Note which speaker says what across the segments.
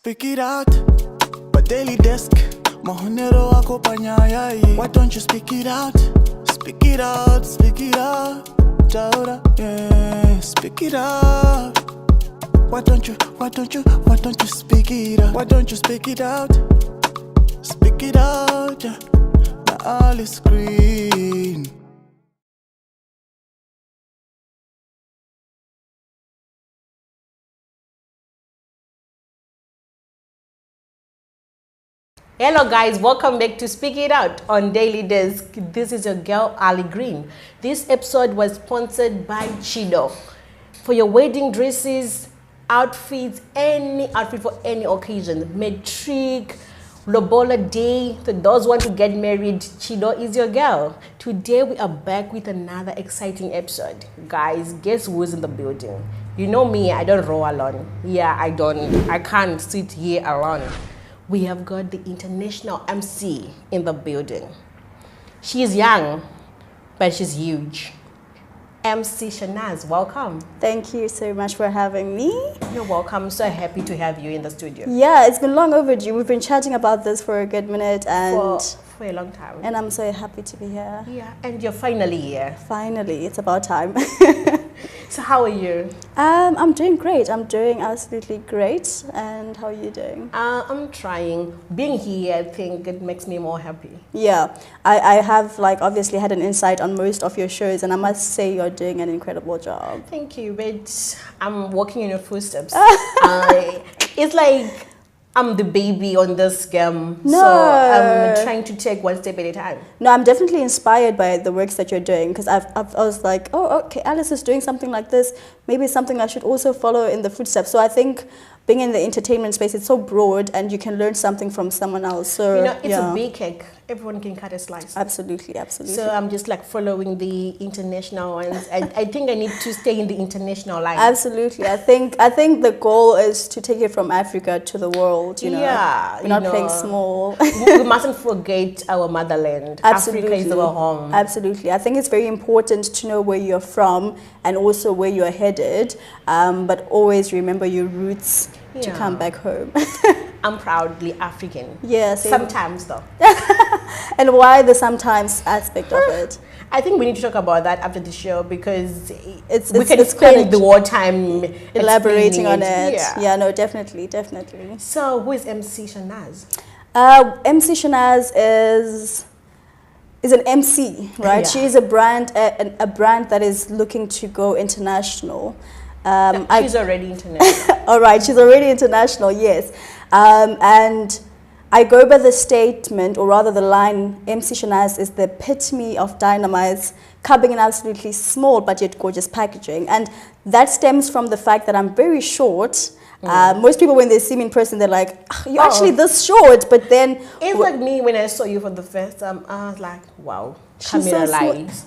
Speaker 1: Speak it out, but daily desk. Mahonero wako panyayai. Why don't you speak it out? Speak it out, speak it out. Taura, yeah, speak it out. Why don't you speak it out? Why don't you speak it out? Speak it out, yeah. Now all is green.
Speaker 2: Hello guys, welcome back to Speak It Out on Daily Desk. This is your girl Ali Green. This episode was sponsored by Chido. For your wedding dresses, outfits, any outfit for any occasion, matric, Lobola Day, for those who want to get married, Chido is your girl. Today we are back with another exciting episode. Guys, guess who's in the building? You know me, I don't roll alone. Yeah, I can't sit here alone. We have got the international MC in the building. She is young, but she's huge. MC Shanaz, welcome.
Speaker 3: Thank you so much for having me.
Speaker 2: You're welcome. So happy to have you in the studio.
Speaker 3: Yeah, it's been long overdue. We've been chatting about this for a good minute and
Speaker 2: for a long time.
Speaker 3: And I'm so happy to be here.
Speaker 2: Yeah, and you're finally here.
Speaker 3: Finally, it's about time.
Speaker 2: So how are you?
Speaker 3: I'm doing great. I'm doing absolutely great. And how are you doing?
Speaker 2: I'm trying. Being here, I think it makes me more happy.
Speaker 3: Yeah, I have obviously had an insight on most of your shows, and I must say you're doing an incredible job.
Speaker 2: Thank you, but I'm walking in your footsteps. It's like I'm the baby on this game,
Speaker 3: no.
Speaker 2: So I'm trying to take one step at a time.
Speaker 3: No, I'm definitely inspired by the works that you're doing, because I was like, oh, okay, Alice is doing something like this. Maybe it's something I should also follow in the footsteps. So I think being in the entertainment space, it's so broad, and you can learn something from someone else. So
Speaker 2: it's a big cake. Everyone can cut a slice.
Speaker 3: Absolutely, absolutely.
Speaker 2: So I'm just following the international ones. I think I need to stay in the international line.
Speaker 3: Absolutely. I think the goal is to take it from Africa to the world,
Speaker 2: Yeah.
Speaker 3: We're not playing small.
Speaker 2: We mustn't forget our motherland.
Speaker 3: Absolutely.
Speaker 2: Africa is our home.
Speaker 3: Absolutely. I think it's very important to know where you're from and also where you're headed, but always remember your roots to come back home.
Speaker 2: I'm proudly African.
Speaker 3: Yes.
Speaker 2: Sometimes though.
Speaker 3: And why the sometimes aspect of it?
Speaker 2: I think we need to talk about that after the show, because
Speaker 3: we
Speaker 2: can spend the wartime
Speaker 3: elaborating on it.
Speaker 2: Yeah,
Speaker 3: no, definitely.
Speaker 2: So who is MC Shanaz?
Speaker 3: MC Shanaz is an MC, right?
Speaker 2: Yeah.
Speaker 3: She is a brand that is looking to go international.
Speaker 2: She's already international.
Speaker 3: All right, she's already international, yes. And I go by the statement, or rather the line, MC Shanaz is the epitome of dynamites, coming in absolutely small but yet gorgeous packaging. And that stems from the fact that I'm very short. Most people, when they see me in person, they're like, you're actually this short, but then...
Speaker 2: It's like me when I saw you for the first time. I was like, wow, camera lights.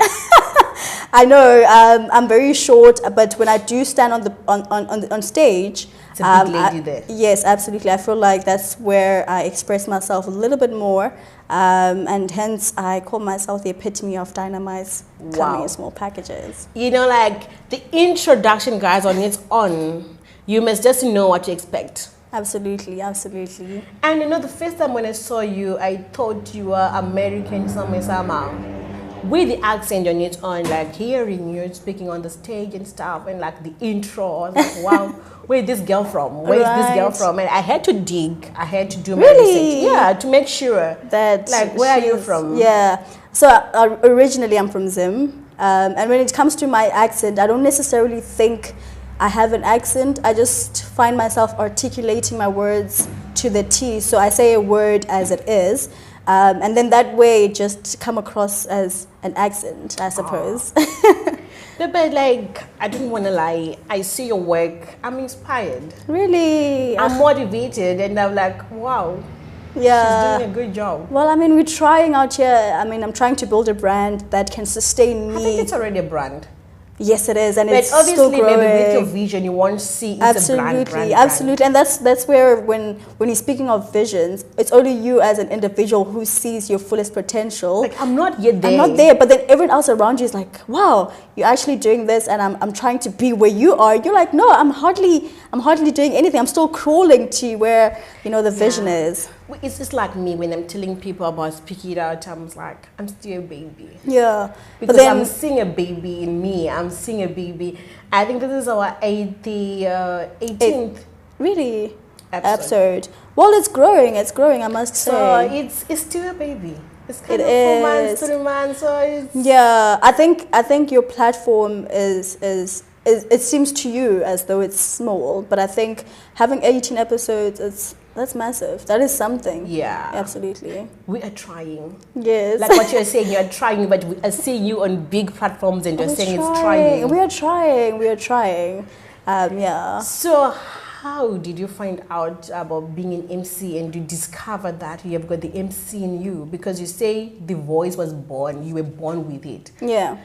Speaker 3: I know, I'm very short, but when I do stand on stage...
Speaker 2: It's a big lady there.
Speaker 3: Yes, absolutely. I feel like that's where I express myself a little bit more, and hence I call myself the epitome of dynamites coming in small packages.
Speaker 2: The introduction, guys, on its own, you must just know what to expect.
Speaker 3: Absolutely.
Speaker 2: And the first time when I saw you, I thought you were American somehow. With the accent on its own, hearing you speaking on the stage and stuff, and the intro, I was like, wow, where's this girl from? Where's this girl from? And I had to dig. I had to do my research. Yeah, to make sure that where are you from?
Speaker 3: Yeah. So originally I'm from Zim, and when it comes to my accent, I don't necessarily think I have an accent. I just find myself articulating my words to the T. So I say a word as it is. And then that way it just come across as an accent, I suppose.
Speaker 2: No, but I don't want to lie. I see your work. I'm inspired.
Speaker 3: Really?
Speaker 2: I'm motivated, and I'm like, wow.
Speaker 3: Yeah.
Speaker 2: She's doing a good job.
Speaker 3: Well, we're trying out here. I'm trying to build a brand that can sustain me.
Speaker 2: I think it's already a brand.
Speaker 3: Yes, it is, and
Speaker 2: But
Speaker 3: it's still
Speaker 2: obviously,
Speaker 3: growing.
Speaker 2: maybe with your vision, you won't see it's
Speaker 3: Absolutely,
Speaker 2: a brand.
Speaker 3: absolutely, and that's where when you're speaking of visions, it's only you as an individual who sees your fullest potential.
Speaker 2: Like, I'm not yet there.
Speaker 3: I'm not there, but then everyone else around you is like, wow, you're actually doing this, and I'm trying to be where you are. You're like, no, I'm hardly doing anything. I'm still crawling to where the vision is.
Speaker 2: It's just like me when I'm telling people about Speak It Out. I'm like, I'm still a baby.
Speaker 3: Yeah,
Speaker 2: Because
Speaker 3: but then
Speaker 2: I'm seeing a baby in me. I'm seeing a baby. I think this is our 18th
Speaker 3: really
Speaker 2: episode.
Speaker 3: Well, it's growing. It's growing. I must
Speaker 2: So
Speaker 3: say.
Speaker 2: it's still a baby. It's kind
Speaker 3: It
Speaker 2: of 4 months,
Speaker 3: is.
Speaker 2: 3 months. So it's
Speaker 3: Yeah, I think your platform is it seems to you as though it's small, but I think having 18 episodes that's massive. That is something.
Speaker 2: Yeah.
Speaker 3: Absolutely.
Speaker 2: we are trying.
Speaker 3: Yes.
Speaker 2: Like what you're saying, you're trying, but we are seeing you on big platforms and you're saying it's trying.
Speaker 3: We are trying. We are trying. Yeah.
Speaker 2: So how did you find out about being an MC and you discover that you have got the MC in you? Because you say the voice was born, you were born with it.
Speaker 3: Yeah.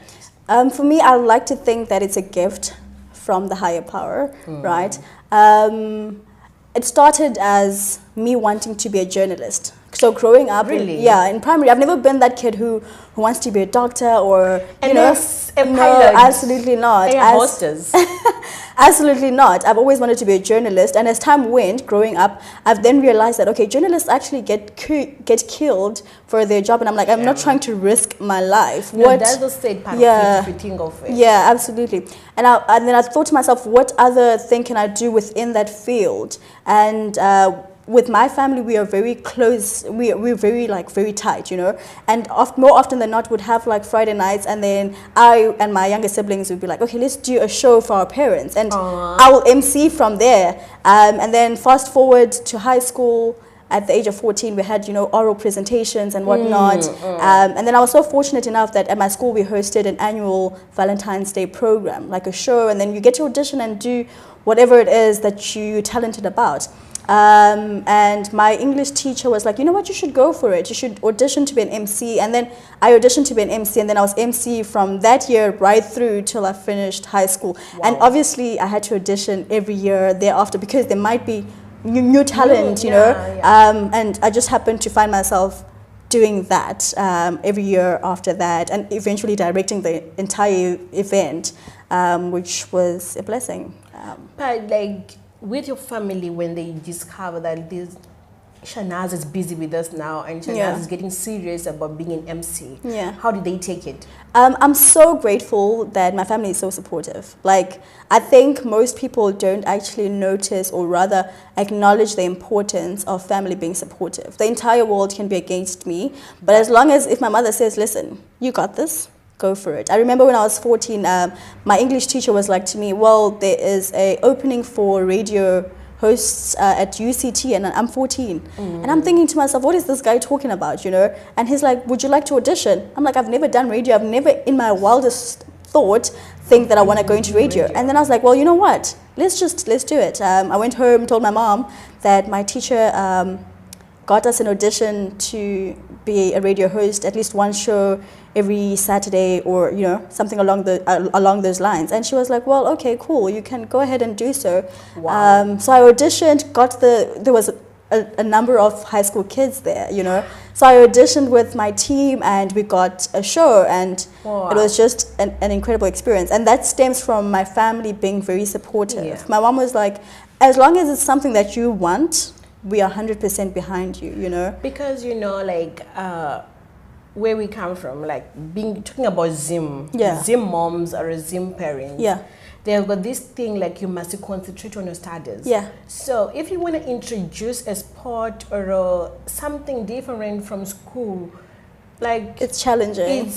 Speaker 3: For me, I like to think that it's a gift from the higher power, right? It started as me wanting to be a journalist. So growing up,
Speaker 2: Really?
Speaker 3: in primary, I've never been that kid who wants to be a doctor or
Speaker 2: A nurse, a
Speaker 3: no,
Speaker 2: pilot,
Speaker 3: absolutely not.
Speaker 2: a hostess.
Speaker 3: Absolutely not. I've always wanted to be a journalist, and as time went, growing up, I've then realized that journalists actually get killed for their job, and I'm like, I'm not trying to risk my life.
Speaker 2: No, that's the sad part of it, if you think of it.
Speaker 3: Yeah, absolutely. And then I thought to myself, what other thing can I do within that field? And with my family, we are very close. We're very very tight, And more often than not, would have like Friday nights, and then I and my younger siblings would be like, okay, let's do a show for our parents, and I will MC from there. And then fast forward to high school. At the age of 14, we had, oral presentations and whatnot. And then I was so fortunate enough that at my school, we hosted an annual Valentine's Day program, like a show. And then you get to audition and do whatever it is that you're talented about. And my English teacher was like, you know what, you should go for it. You should audition to be an MC. And then I auditioned to be an MC, and then I was MC from that year right through till I finished high school. Wow. And obviously, I had to audition every year thereafter because there might be new talent, and I just happened to find myself doing that every year after that, and eventually directing the entire event, which was a blessing.
Speaker 2: But like with your family, when they discover that this Shanaz is busy with us now and Shanaz is getting serious about being an MC, how did they take it?
Speaker 3: I'm so grateful that my family is so supportive. Like, I think most people don't actually notice, or rather acknowledge, the importance of family being supportive. The entire world can be against me, but as long as if my mother says, listen, you got this, go for it. I remember when I was 14, my English teacher was like to me, well, there is a opening for radio hosts at UCT, and I'm 14. And I'm thinking to myself, what is this guy talking about, And he's like, would you like to audition? I'm like, I've never done radio. I've never in my wildest thought think that I want to go into radio. And then I was like, well, you know what? Let's do it. I went home, told my mom that my teacher got us an audition to be a radio host, at least one show every Saturday, or something along those lines. And she was like, well, okay, cool, you can go ahead and do so.
Speaker 2: Wow.
Speaker 3: So I auditioned, there was a number of high school kids there, So I auditioned with my team, and we got a show, and it was just an incredible experience. And that stems from my family being very supportive.
Speaker 2: Yeah.
Speaker 3: My mom was like, as long as it's something that you want, we are 100% behind you,
Speaker 2: Because, where we come from, like talking about Zim, Zim moms or Zim parents, they've got this thing like you must concentrate on your studies. Yeah. So if you want to introduce a sport or something different from school, like
Speaker 3: it's challenging.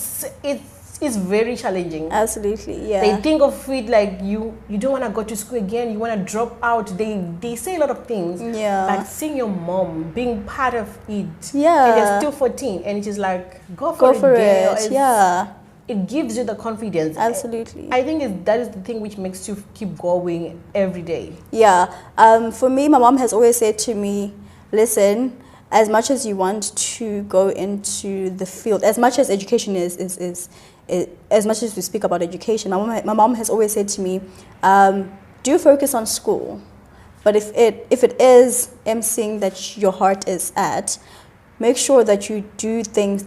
Speaker 2: It's very challenging.
Speaker 3: Absolutely, yeah.
Speaker 2: They think of it like you don't want to go to school again, you want to drop out. They say a lot of things.
Speaker 3: Yeah.
Speaker 2: Like seeing your mom being part of it.
Speaker 3: Yeah.
Speaker 2: And you're still 14, and it is like, go for it.
Speaker 3: Yeah.
Speaker 2: It gives you the confidence.
Speaker 3: Absolutely.
Speaker 2: I think that is the thing which makes you keep going every day.
Speaker 3: Yeah. For me, my mom has always said to me, listen, as much as you want to go into the field, as much as education is as much as we speak about education, my mom has always said to me, do focus on school. But if it is emceeing that your heart is at, make sure that you do things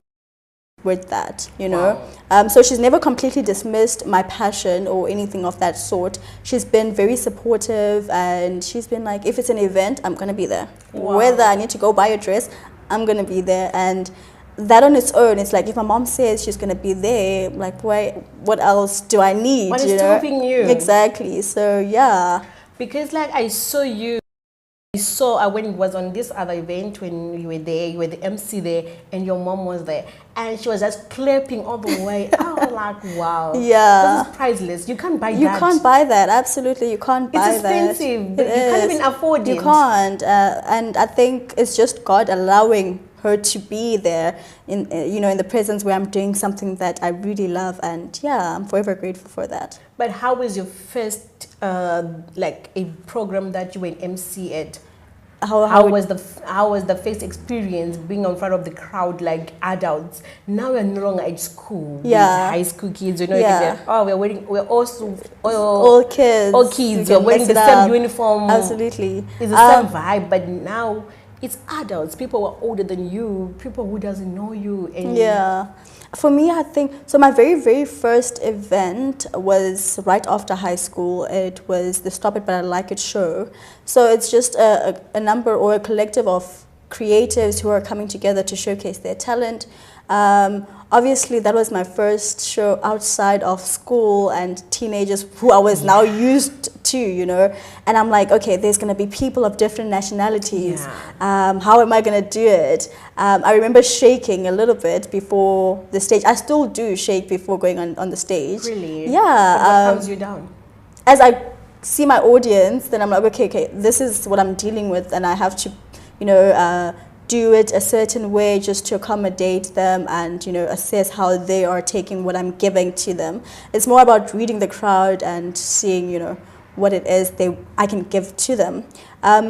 Speaker 3: with that, you know.
Speaker 2: Wow.
Speaker 3: So she's never completely dismissed my passion or anything of that sort. She's been very supportive, and she's been like, if it's an event, I'm going to be there.
Speaker 2: Wow.
Speaker 3: Whether I need to go buy a dress, I'm going to be there. And that on its own, it's like, if my mom says she's going to be there, like, what else do I need?
Speaker 2: What is
Speaker 3: you know?
Speaker 2: stopping you?
Speaker 3: Exactly. So, yeah.
Speaker 2: Because like I saw when it was on this other event, when you were there, you were the MC there, and your mom was there, and she was just clapping all the way. I was like, wow,
Speaker 3: Yeah.
Speaker 2: this is priceless. You can't buy
Speaker 3: You
Speaker 2: that.
Speaker 3: can't buy that. Absolutely, you can't buy
Speaker 2: It's
Speaker 3: that.
Speaker 2: expensive. You can't even afford it.
Speaker 3: You can't. And I think it's just God allowing her to be there in in the presence where I'm doing something that I really love, and yeah, I'm forever grateful for that.
Speaker 2: But how was your first like a program that you were an MC at? How was the first experience being in front of the crowd, like adults? Now we're no longer at school.
Speaker 3: Yeah.
Speaker 2: With high school kids, you know.
Speaker 3: Yeah.
Speaker 2: We're also
Speaker 3: all kids?
Speaker 2: all kids.
Speaker 3: You
Speaker 2: We're
Speaker 3: can
Speaker 2: wearing
Speaker 3: mix
Speaker 2: the
Speaker 3: it
Speaker 2: same
Speaker 3: up.
Speaker 2: uniform.
Speaker 3: Absolutely.
Speaker 2: It's the same vibe, but now it's adults. People who are older than you. People who doesn't know you. And
Speaker 3: Yeah. For me, I think, so my very, very first event was right after high school. It was the Stop It But I Like It show. So it's just a number or a collective of creatives who are coming together to showcase their talent. Obviously, that was my first show outside of school and teenagers who I was now used to, you know. And I'm like, okay, there's going to be people of different nationalities.
Speaker 2: Yeah.
Speaker 3: How am I going to do it? I remember shaking a little bit before the stage. I still do shake before going on the stage.
Speaker 2: Really?
Speaker 3: Yeah.
Speaker 2: What calms you down?
Speaker 3: As I see my audience, then I'm like, okay, this is what I'm dealing with, and I have to, do it a certain way just to accommodate them and, assess how they are taking what I'm giving to them. It's more about reading the crowd and seeing, what it is I can give to them.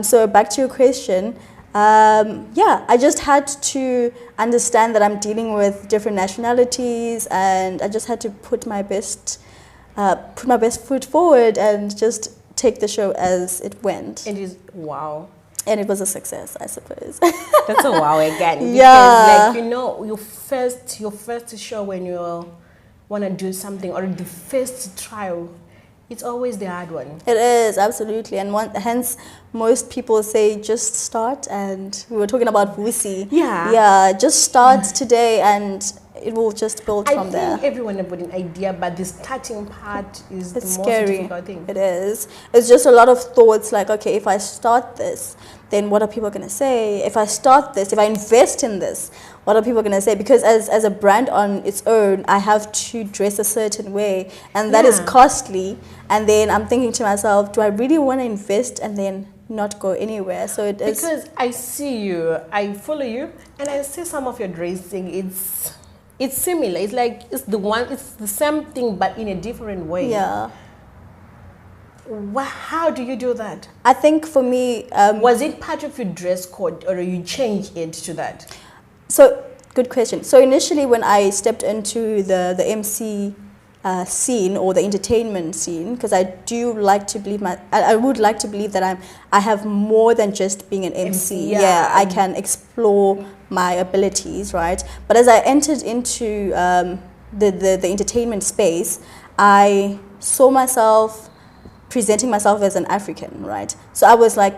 Speaker 3: So back to your question, I just had to understand that I'm dealing with different nationalities, and I just had to put my best foot forward and just take the show as it went.
Speaker 2: It is wow.
Speaker 3: And it was a success, I suppose.
Speaker 2: That's a wow again. Because
Speaker 3: Yeah.
Speaker 2: your first show when you want to do something, or the first trial, it's always the hard one.
Speaker 3: It is, absolutely. And hence, most people say just start, and we were talking about Wusi.
Speaker 2: Yeah.
Speaker 3: Yeah, just start today and it will just build from
Speaker 2: I
Speaker 3: there.
Speaker 2: think everyone has got an idea, but the starting part is
Speaker 3: It's
Speaker 2: the most
Speaker 3: scary.
Speaker 2: difficult thing.
Speaker 3: It is. It's just a lot of thoughts like, okay, if I start this, then what are people going to say? If I start this, if I invest in this, what are people going to say? Because as a brand on its own, I have to dress a certain way, and that is
Speaker 2: Yeah.
Speaker 3: costly. And then I'm thinking to myself, do I really want to invest and then not go anywhere? So it is.
Speaker 2: Because I see you, I follow you, and I see some of your dressing. It's similar. It's like it's the same thing, but in a different way.
Speaker 3: Yeah.
Speaker 2: How do you do that?
Speaker 3: I think for me,
Speaker 2: Was it part of your dress code, or you changed it to that?
Speaker 3: so good question. So initially, when I stepped into the MC scene or the entertainment scene, because I do like to believe I would like to believe that I have more than just being an MC.
Speaker 2: yeah.
Speaker 3: I can explore my abilities, right? But as I entered into the entertainment space, I saw myself presenting myself as an African, right? So I was like,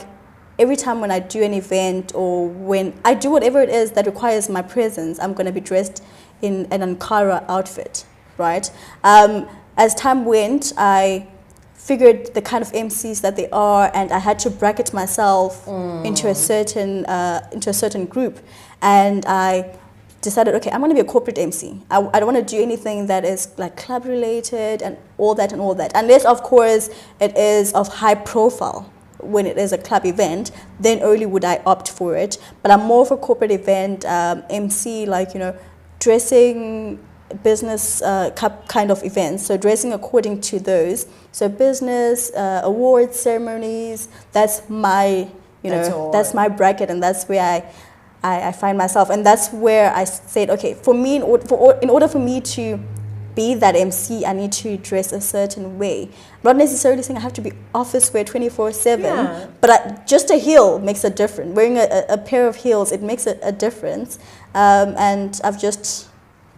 Speaker 3: every time when I do an event or when I do whatever it is that requires my presence, I'm going to be dressed in an Ankara outfit, right? As time went, I figured the kind of MCs that they are, and I had to bracket myself into a certain group, and I decided, okay, I'm going to be a corporate MC. I don't want to do anything that is like club related and all that, unless of course it is of high profile. When it is a club event, then only would I opt for it. But I'm more of a corporate event MC, like, dressing business kind of events. So dressing according to those. So business, awards, ceremonies, that's my, that's my bracket, and that's where I find myself. And that's where I said, okay, for me, in order for me to be that MC, I need to dress a certain way. Not necessarily saying I have to be office wear 24/7,
Speaker 2: Yeah.
Speaker 3: but just a heel makes a difference. Wearing a pair of heels, it makes a difference. And I've just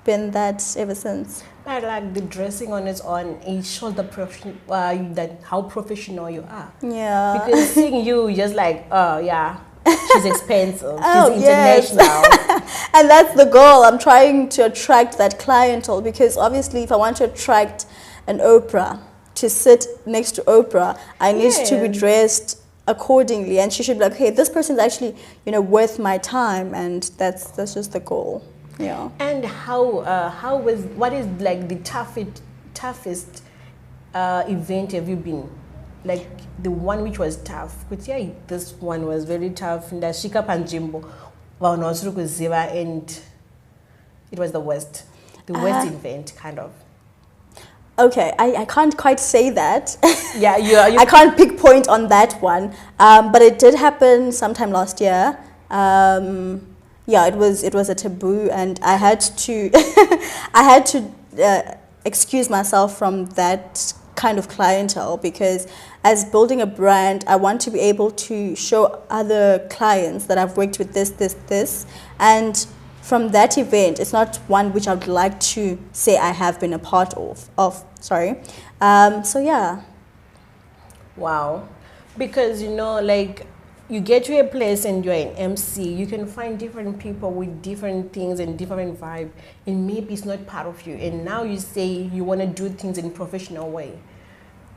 Speaker 3: been that ever since.
Speaker 2: But like the dressing on its own, it shows that how professional you are.
Speaker 3: Yeah.
Speaker 2: Because seeing you just like, oh yeah, she's expensive,
Speaker 3: Oh,
Speaker 2: she's
Speaker 3: yes.
Speaker 2: international.
Speaker 3: And that's the goal. I'm trying to attract that clientele because obviously if I want to attract an Oprah to sit next to Oprah, I need to be
Speaker 2: Yes.
Speaker 3: dressed accordingly, and she should be like, hey, this person's actually, worth my time, and that's just the goal. Yeah.
Speaker 2: And what is like the toughest event have you been? Like the one which was tough. But yeah, this one was very tough. And Shika Panjimbo, and it was the worst event kind of.
Speaker 3: Okay, I can't quite say that.
Speaker 2: Yeah,
Speaker 3: I can't pick point on that one. But it did happen sometime last year. Yeah, it was a taboo, and I had to excuse myself from that kind of clientele because as building a brand, I want to be able to show other clients that I've worked with this, and from that event, it's not one which I would like to say I have been a part of. Sorry. So yeah.
Speaker 2: Wow. Because like you get to a place and you're an MC, you can find different people with different things and different vibe, and maybe it's not part of you. And now you say you want to do things in a professional way.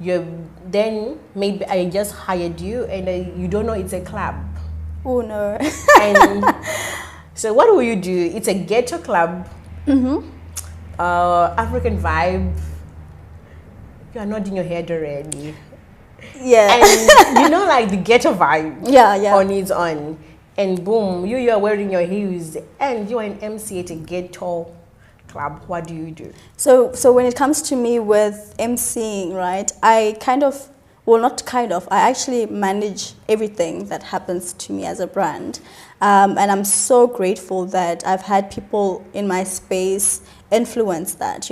Speaker 2: Then maybe I just hired you and you don't know it's a club.
Speaker 3: Oh no.
Speaker 2: And so what will you do? It's a ghetto club, African vibe. You are nodding your head already.
Speaker 3: Yeah.
Speaker 2: And like the ghetto vibe
Speaker 3: Yeah.
Speaker 2: on its own. And boom, you are wearing your heels and you're an MC at a ghetto club. What do you do?
Speaker 3: So when it comes to me with emceeing, right, I actually manage everything that happens to me as a brand. And I'm so grateful that I've had people in my space influence that,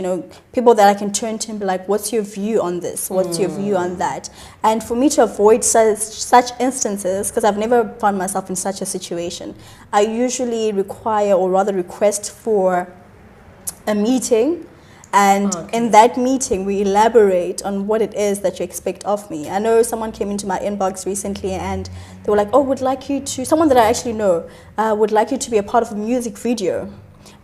Speaker 3: people that I can turn to and be like, what's your view on this? What's your view on that? And for me to avoid such instances, because I've never found myself in such a situation, I usually require or rather request for a meeting. And in that meeting, we elaborate on what it is that you expect of me. I know someone came into my inbox recently and they were like, oh, someone that I actually know, would like you to be a part of a music video.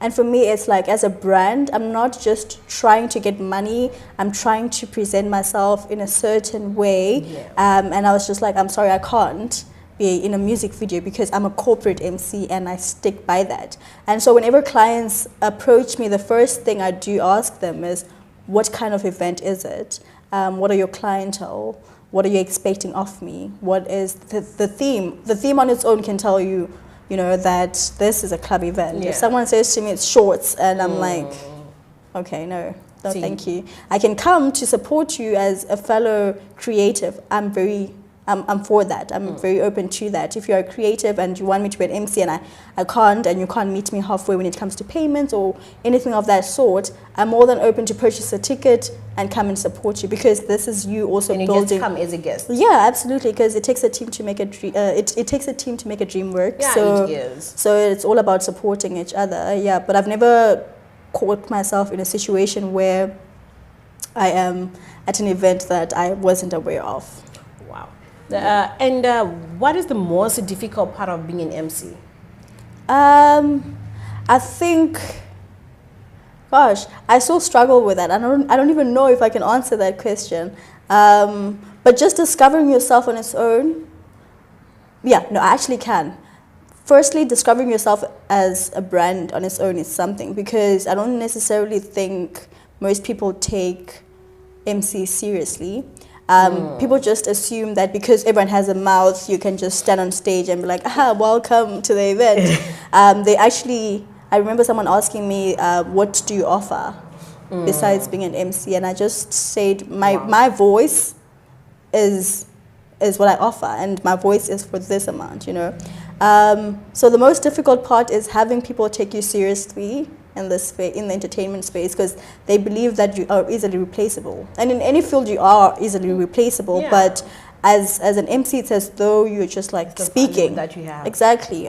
Speaker 3: And for me, it's like, as a brand, I'm not just trying to get money, I'm trying to present myself in a certain way.
Speaker 2: Yeah.
Speaker 3: And I was just like, I'm sorry, I can't be in a music video because I'm a corporate MC and I stick by that. And so whenever clients approach me, the first thing I do ask them is, what kind of event is it? What are your clientele? What are you expecting of me? What is the theme? The theme on its own can tell you, that this is a club event.
Speaker 2: Yeah.
Speaker 3: If someone says to me it's shorts and I'm like, okay, no, thank you. I can come to support you as a fellow creative. I'm for that. I'm very open to that. If you're a creative and you want me to be an MC and I can't, and you can't meet me halfway when it comes to payments or anything of that sort, I'm more than open to purchase a ticket and come and support you, because this is you also
Speaker 2: and you
Speaker 3: building.
Speaker 2: just come as a guest.
Speaker 3: Yeah, absolutely, because it takes a team to make a dream. It takes a team to make a dream work.
Speaker 2: Yeah,
Speaker 3: so,
Speaker 2: it is.
Speaker 3: So it's all about supporting each other. Yeah, but I've never caught myself in a situation where I am at an event that I wasn't aware of.
Speaker 2: Wow. And what is the most difficult part of being an MC?
Speaker 3: I think, gosh, I still struggle with that. I don't even know if I can answer that question. But just discovering yourself on its own, yeah, no, I actually can. Firstly, discovering yourself as a brand on its own is something, because I don't necessarily think most people take MC seriously. People just assume that because everyone has a mouth, you can just stand on stage and be like, welcome to the event. I remember someone asking me, what do you offer besides being an MC? And I just said, my voice is what I offer, and my voice is for this amount, So the most difficult part is having people take you seriously in this in the entertainment space because they believe that you are easily replaceable. And in any field you are easily replaceable,
Speaker 2: Yeah.
Speaker 3: but as an MC, it's as though you're just like
Speaker 2: The
Speaker 3: speaking.
Speaker 2: value that you have.
Speaker 3: Exactly.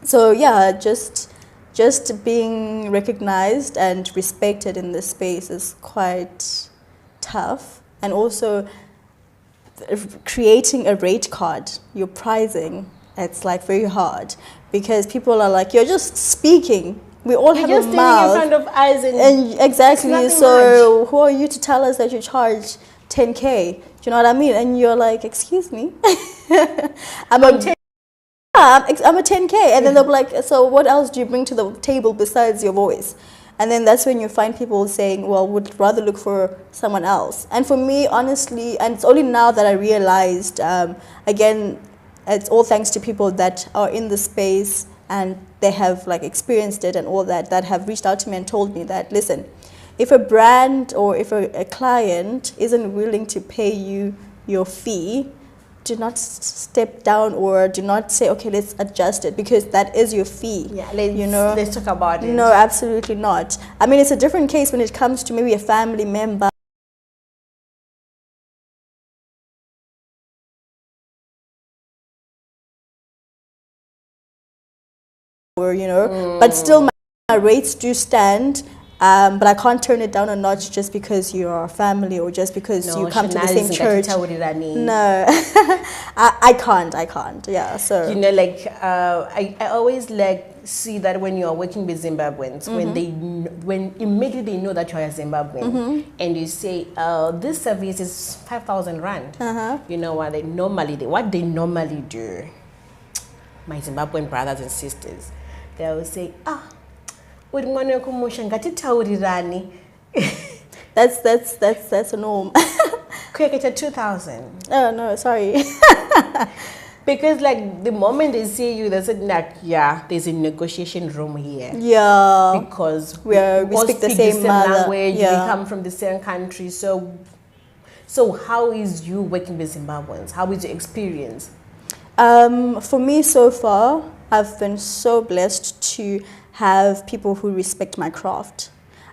Speaker 3: So yeah, just being recognized and respected in this space is quite tough, and also creating a rate card, your pricing, it's like very hard because people are like, you're just speaking. We all
Speaker 2: You're
Speaker 3: have
Speaker 2: just
Speaker 3: a
Speaker 2: standing
Speaker 3: mouth.
Speaker 2: in front of eyes and
Speaker 3: And exactly.
Speaker 2: nothing
Speaker 3: So who are you to tell us that you charge 10K? Do you know what I mean? And you're like, excuse me, I'm a 10. I'm a 10K, and then they'll be like, so what else do you bring to the table besides your voice? And then that's when you find people saying, well, would rather look for someone else. And for me, honestly, and it's only now that I realized, again, it's all thanks to people that are in the space and they have like experienced it and all that, that have reached out to me and told me that, listen, if a brand or if a client isn't willing to pay you your fee, do not step down or do not say, okay, let's adjust it, because that is your fee.
Speaker 2: Yeah, let's talk about it.
Speaker 3: No, absolutely not. I mean, it's a different case when it comes to maybe a family member. Or, but still my rates do stand. But I can't turn it down a notch just because you're a family or just because you come to the same church. No, I can't. Yeah, so.
Speaker 2: I always see that when you're working with Zimbabweans, when immediately they know that you're a Zimbabwean, and you say, this service is 5,000 rand. You know what they normally do, my Zimbabwean brothers and sisters, they will say,
Speaker 3: That's a norm.
Speaker 2: Quick, it's a 2,000.
Speaker 3: Oh no, sorry.
Speaker 2: Because the moment they see you, they said there's a negotiation room here.
Speaker 3: Yeah.
Speaker 2: Because
Speaker 3: we
Speaker 2: all
Speaker 3: speak the same
Speaker 2: language,
Speaker 3: yeah.
Speaker 2: we come from the same country. So how is you working with Zimbabweans? How is your experience?
Speaker 3: For me so far, I've been so blessed to have people who respect my craft.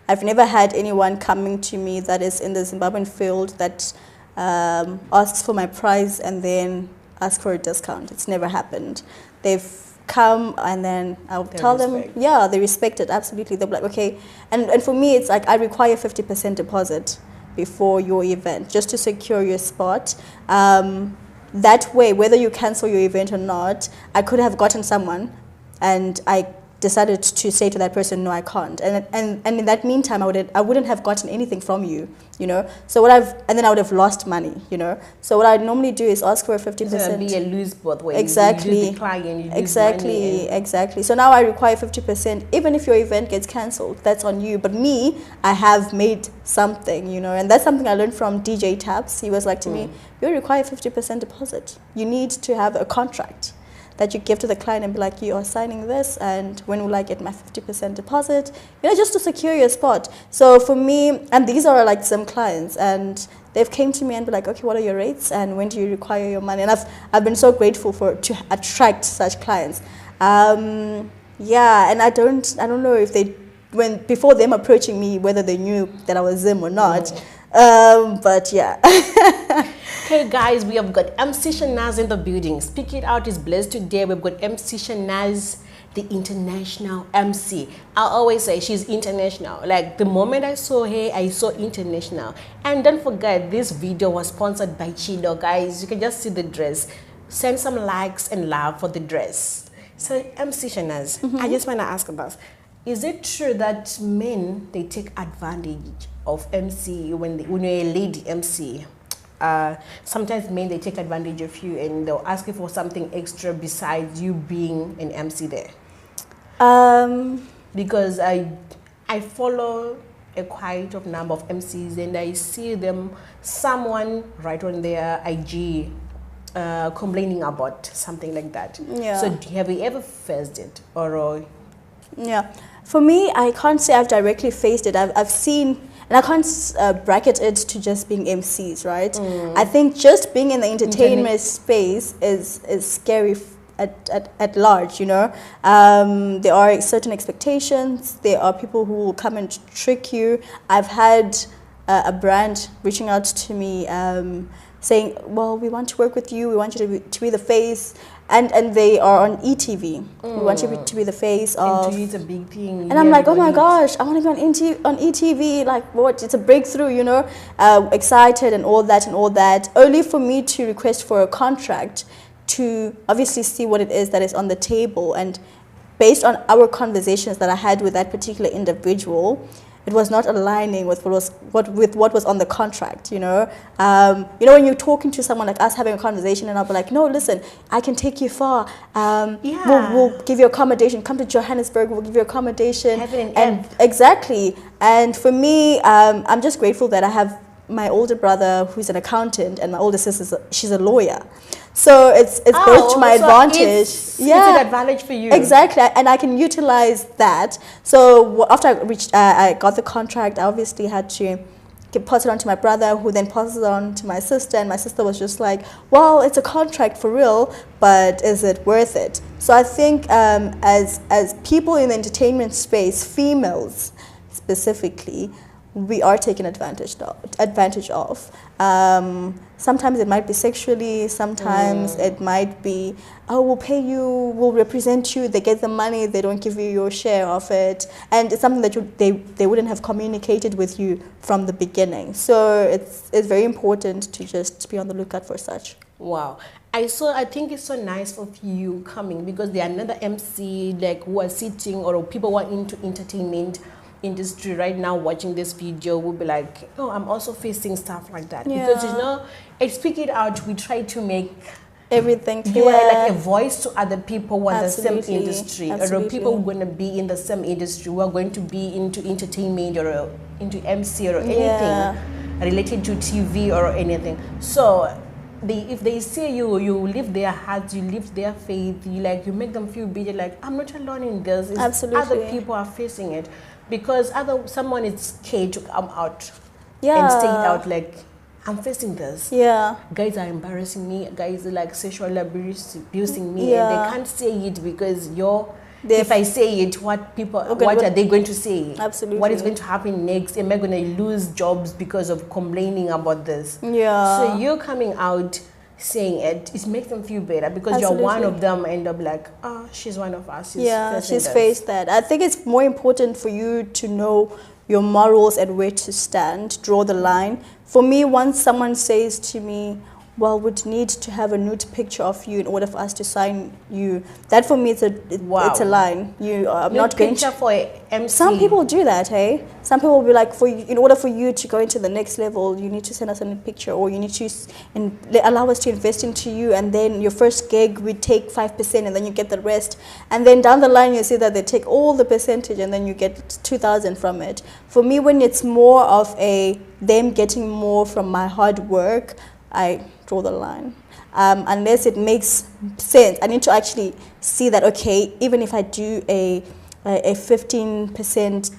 Speaker 3: I've never had anyone coming to me that is in the Zimbabwean field that asks for my price and then ask for a discount. It's never happened. They've come and then I'll tell them, yeah, they respect it, absolutely. They'll be like, okay. And for me, it's like I require 50% deposit before your event just to secure your spot. That way, whether you cancel your event or not, I could have gotten someone and I decided to say to that person, no, I can't. And in that meantime, I wouldn't have gotten anything from you, So and then I would have lost money, So what I normally do is ask for a 50%.
Speaker 2: So it'll be a lose both ways.
Speaker 3: Exactly.
Speaker 2: You lose the client, you lose
Speaker 3: money. Exactly. So now I require 50%. Even if your event gets cancelled, that's on you. But me, I have made something, And that's something I learned from DJ Taps. He was like to me, you require 50% deposit. You need to have a contract that you give to the client and be like, you are signing this, and when will I get my 50% deposit? Just to secure your spot. So for me, and these are like some clients, and they've came to me and be like, okay, what are your rates, and when do you require your money? And I've been so grateful to attract such clients. Yeah, and I don't know if before them approaching me, whether they knew that I was Zim or not. But yeah.
Speaker 2: Hey guys, we have got MC Shanaz in the building. Speak It Out is blessed today. We've got MC Shanaz, the international MC. I always say she's international. Like the moment I saw her, I saw international. And don't forget, this video was sponsored by Chido, guys. You can just see the dress. Send some likes and love for the dress. So MC Shanaz, I just want to ask about, is it true that men, they take advantage of MC when you're a lady MC? Sometimes men, they take advantage of you and they'll ask you for something extra besides you being an MC there. Because I follow a quite of number of MCs and I see someone right on their IG complaining about something like that.
Speaker 3: Yeah.
Speaker 2: So have you ever faced it or?
Speaker 3: Yeah, for me, I can't say I've directly faced it. I've seen. And I can't bracket it to just being MCs, right? I think just being in the entertainment space is scary at large, you know. There are certain expectations. There are people who will come and trick you. I've had a brand reaching out to me saying, well, we want to work with you. We want you to be the face. And they are on ETV. We want you to be the face of...
Speaker 2: And to you, it's a big thing.
Speaker 3: And I'm like, oh my gosh, I want to go on ETV. Like, what? It's a breakthrough, you know. Excited and all that. Only for me to request for a contract to obviously see what it is that is on the table. And based on our conversations that I had with that particular individual, it was not aligning with what was on the contract, you know. When you're talking to someone like us, having a conversation, and I'll be like, no, listen, I can take you far. We'll give you accommodation. Come to Johannesburg, we'll give you accommodation.
Speaker 2: And
Speaker 3: exactly. And for me, I'm just grateful that I have my older brother who's an accountant, and my older sister, she's a lawyer. So it's both to my advantage.
Speaker 2: It's an advantage for you.
Speaker 3: Exactly, and I can utilize that. So after I got the contract, I obviously had to pass it on to my brother, who then passes it on to my sister, and my sister was just like, well, it's a contract for real, but is it worth it? So I think as people in the entertainment space, females specifically, we are taken advantage of. Sometimes it might be sexually, sometimes it might be, oh, we'll pay you, we'll represent you, they get the money, they don't give you your share of it. And it's something that they wouldn't have communicated with you from the beginning. So it's very important to just be on the lookout for such.
Speaker 2: Wow. I think it's so nice of you coming, because there are another MC like who are sitting, or people who are into entertainment industry right now watching this video will be like, oh, I'm also facing stuff like that.
Speaker 3: Yeah.
Speaker 2: Because, you know, at Speak It Out, we try to make
Speaker 3: everything clear.
Speaker 2: You are like a voice to other people who are in the same
Speaker 3: Absolutely.
Speaker 2: industry. Or
Speaker 3: Absolutely.
Speaker 2: people who are going to be in the same industry, who are going to be into entertainment or into MC or anything related to TV or anything. So if they see you, you lift their hearts, you lift their faith, you make them feel better, like, I'm not alone in this. It's
Speaker 3: Absolutely.
Speaker 2: Other people are facing it. Because someone is scared to come out
Speaker 3: Yeah.
Speaker 2: and state out, like, I'm facing this.
Speaker 3: Yeah.
Speaker 2: Guys are embarrassing me. Guys are like sexually abusing me,
Speaker 3: Yeah.
Speaker 2: and they can't say it because if I say it, what are they going to say?
Speaker 3: Absolutely.
Speaker 2: What is going to happen next? Am I going to lose jobs because of complaining about this?
Speaker 3: Yeah.
Speaker 2: So you're coming out saying it makes them feel better, because you're one
Speaker 3: Absolutely.
Speaker 2: of them, end up like, oh, she's one of us.
Speaker 3: She's faced that. I think it's more important for you to know your morals and where to stand, draw the line. For me, once someone says to me, well, would need to have a nude picture of you in order for us to sign you, that for me it's a line. I'm not going to.
Speaker 2: For MC.
Speaker 3: Some people do that, hey? Some people will be like, in order for you to go into the next level, you need to send us a picture, or you need to allow us to invest into you, and then your first gig, we take 5%, and then you get the rest. And then down the line, you see that they take all the percentage, and then you get 2,000 from it. For me, when it's more of them getting more from my hard work, I draw the line. Unless it makes sense, I need to actually see that, okay, even if I do a 15%,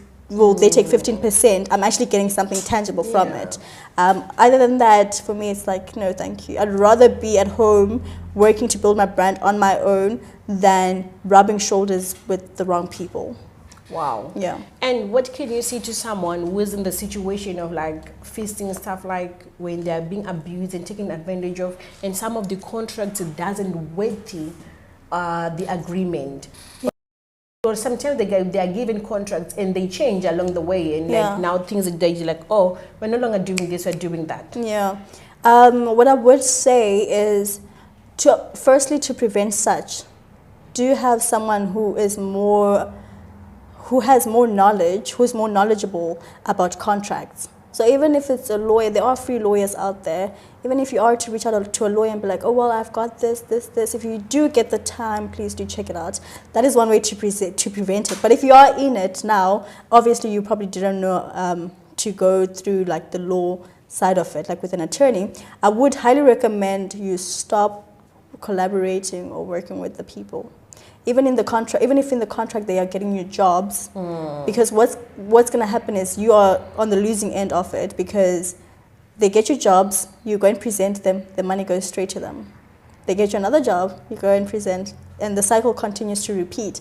Speaker 3: they take 15%, I'm actually getting something tangible from it. Other than that, for me, it's like, no, thank you. I'd rather be at home working to build my brand on my own than rubbing shoulders with the wrong people.
Speaker 2: Wow.
Speaker 3: Yeah.
Speaker 2: And what can you say to someone who is in the situation of like facing stuff like when they're being abused and taken advantage of, and some of the contracts doesn't weight the agreement? Yeah. Or sometimes they are given contracts and they change along the way, and like now things are like, oh, we're no longer doing this, we're doing that.
Speaker 3: Yeah. What I would say is firstly to prevent such, do have someone who has more knowledge, who's more knowledgeable about contracts. So even if it's a lawyer, there are free lawyers out there. Even if you are to reach out to a lawyer and be like, oh, well, I've got this. If you do get the time, please do check it out. That is one way to prevent it. But if you are in it now, obviously you probably didn't know to go through like the law side of it, like with an attorney. I would highly recommend you stop collaborating or working with the people. Even if in the contract they are getting you jobs, because what's going to happen is you are on the losing end of it, because they get you jobs, you go and present them, the money goes straight to them. They get you another job, you go and present, and the cycle continues to repeat.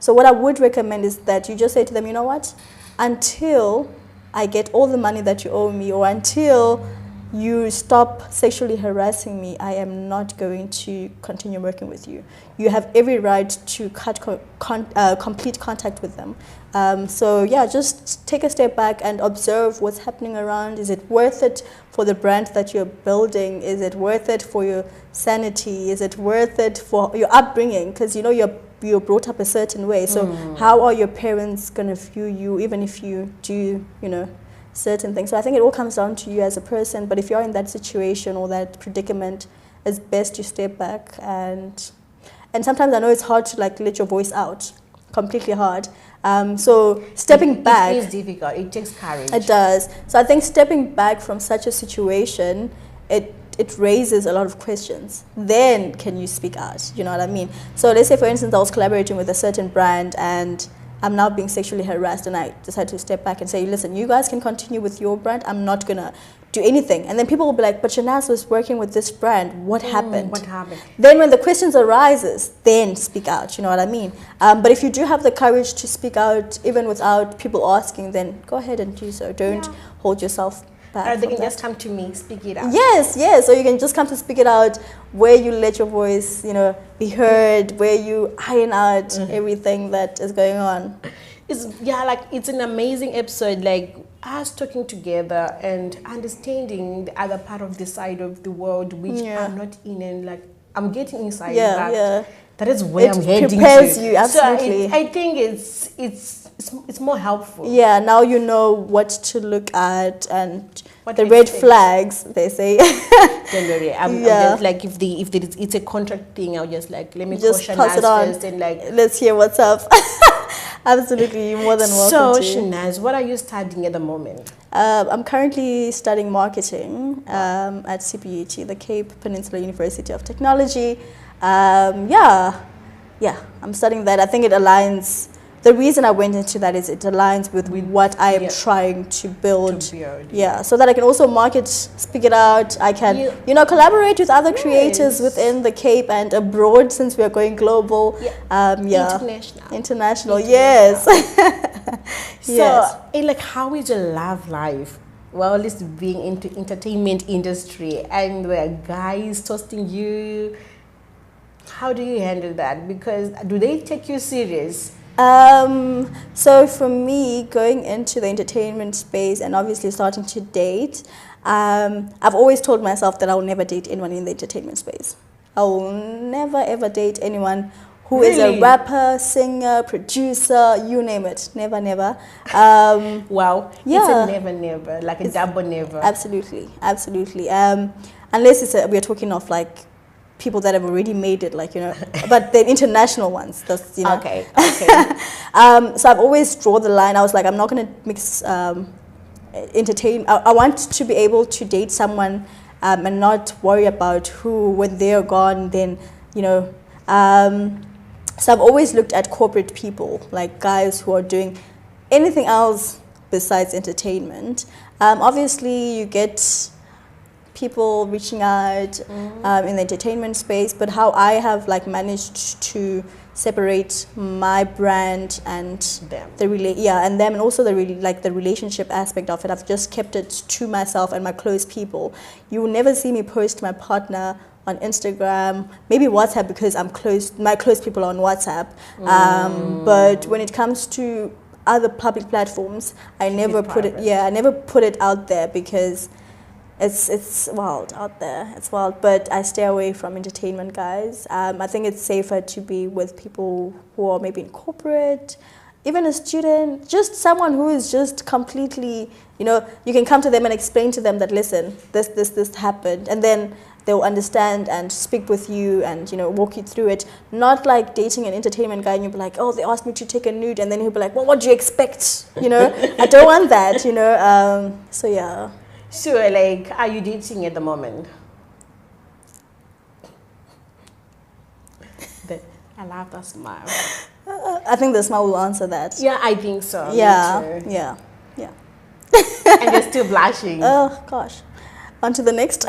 Speaker 3: So what I would recommend is that you just say to them, you know what, until I get all the money that you owe me, or until you stop sexually harassing me, I am not going to continue working with you. You have every right to cut complete contact with them. So yeah, just take a step back and observe what's happening around. Is it worth it for the brand that you're building? Is it worth it for your sanity? Is it worth it for your upbringing? Because you know you're brought up a certain way. So how are your parents going to view you, even if you do, you know, certain things? So I think it all comes down to you as a person. But if you're in that situation or that predicament, it's best you step back. And sometimes I know it's hard to like let your voice out, completely hard. So stepping back,
Speaker 2: it is difficult. It takes courage.
Speaker 3: it does. So I think stepping back from such a situation, it raises a lot of questions. Then can you speak out? You know what I mean? So let's say, for instance, I was collaborating with a certain brand and I'm now being sexually harassed, and I decided to step back and say, listen, you guys can continue with your brand. I'm not going to do anything. And then people will be like, but Shanaz was working with this brand. What happened?
Speaker 2: What happened?
Speaker 3: Then when the questions arises, then speak out. You know what I mean? But if you do have the courage to speak out, even without people asking, then go ahead and do so. Don't hold yourself back.
Speaker 2: Or they can
Speaker 3: from
Speaker 2: just
Speaker 3: that.
Speaker 2: come to me, speak it out.
Speaker 3: Yes. So you can just come to speak it out, where you let your voice, you know, be heard, where you iron out everything that is going on.
Speaker 2: It's an amazing episode, like us talking together and understanding the other part of the side of the world which I'm not in, and like I'm getting inside that is where I'm heading to.
Speaker 3: It prepares you, absolutely.
Speaker 2: So I think it's more helpful.
Speaker 3: Yeah, now you know what to look at and
Speaker 2: What
Speaker 3: the
Speaker 2: to
Speaker 3: red
Speaker 2: expect.
Speaker 3: flags, they say.
Speaker 2: Don't worry. I'm
Speaker 3: Yeah.
Speaker 2: just like, if it's a contract thing, I'll just like, let me
Speaker 3: Just
Speaker 2: caution
Speaker 3: pass
Speaker 2: us
Speaker 3: it on.
Speaker 2: first and like.
Speaker 3: Let's hear what's up. Absolutely, you're more than welcome
Speaker 2: So
Speaker 3: to.
Speaker 2: Shanaz, what are you studying at the moment?
Speaker 3: I'm currently studying marketing at CPUT, the Cape Peninsula University of Technology. I'm studying that. I think it aligns. The reason I went into that is it aligns with what I am trying to build. Yeah, so that I can also market, speak it out. I can, collaborate with other creators within the Cape and abroad, since we are going global. International. Yes.
Speaker 2: So, like, how is your love life? Well, at least being into entertainment industry and where guys toasting you, how do you handle that? Because do they take you serious?
Speaker 3: So for me, going into the entertainment space and obviously starting to date, I've always told myself that I will never date anyone in the entertainment space. I will never ever date anyone who is a rapper, singer, producer, you name it. Never.
Speaker 2: Wow.
Speaker 3: Yeah.
Speaker 2: It's a never, like a double never.
Speaker 3: Absolutely. Unless we're talking of like people that have already made it, like, but the international ones, that's,
Speaker 2: Okay.
Speaker 3: So I've always drawn the line. I was like, I'm not going to mix entertain. I want to be able to date someone and not worry about who, when they're gone, then, so I've always looked at corporate people, like guys who are doing anything else besides entertainment. Obviously, you get people reaching out in the entertainment space, but how I have like managed to separate my brand and
Speaker 2: them,
Speaker 3: and also the relationship aspect of it. I've just kept it to myself and my close people. You will never see me post my partner on Instagram, maybe WhatsApp, because my close people are on WhatsApp. But when it comes to other public platforms, I never put it out there, because it's wild out there. It's wild, but I stay away from entertainment guys. I think it's safer to be with people who are maybe in corporate, even a student, just someone who is just completely, you can come to them and explain to them that, listen, this happened, and then they'll understand and speak with you and, walk you through it. Not like dating an entertainment guy and you'll be like, oh, they asked me to take a nude, and then he'll be like, well, what do you expect? I don't want that, so yeah.
Speaker 2: So, like, are you dating at the moment? I love that smile.
Speaker 3: I think the smile will answer that.
Speaker 2: Yeah, I think so.
Speaker 3: Yeah.
Speaker 2: And you're still blushing.
Speaker 3: Oh, gosh. On to the next.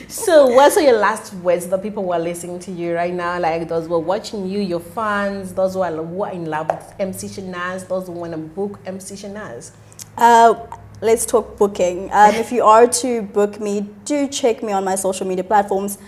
Speaker 2: So, what are your last words to the people who are listening to you right now? Like those who are watching you, your fans, those who are in love with MC Shanaz, those who want to book MC Shanaz.
Speaker 3: Let's talk booking. If you are to book me, do check me on my social media platforms,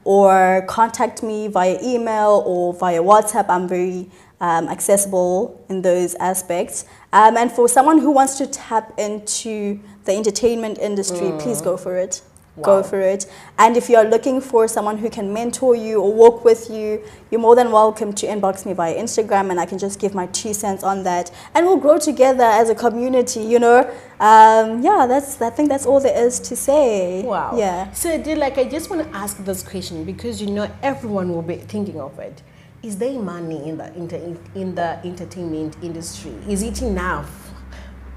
Speaker 3: or contact me via email or via WhatsApp. I'm very accessible in those aspects. And for someone who wants to tap into the entertainment industry, please go for it.
Speaker 2: Wow.
Speaker 3: Go for it. And if you're looking for someone who can mentor you or work with you, you're more than welcome to inbox me via Instagram, and I can just give my 2 cents on that. And we'll grow together as a community, you know. Yeah, I think that's all there is to say.
Speaker 2: Wow.
Speaker 3: Yeah.
Speaker 2: So, I just want to ask this question because everyone will be thinking of it. Is there money in the entertainment industry? Is it enough?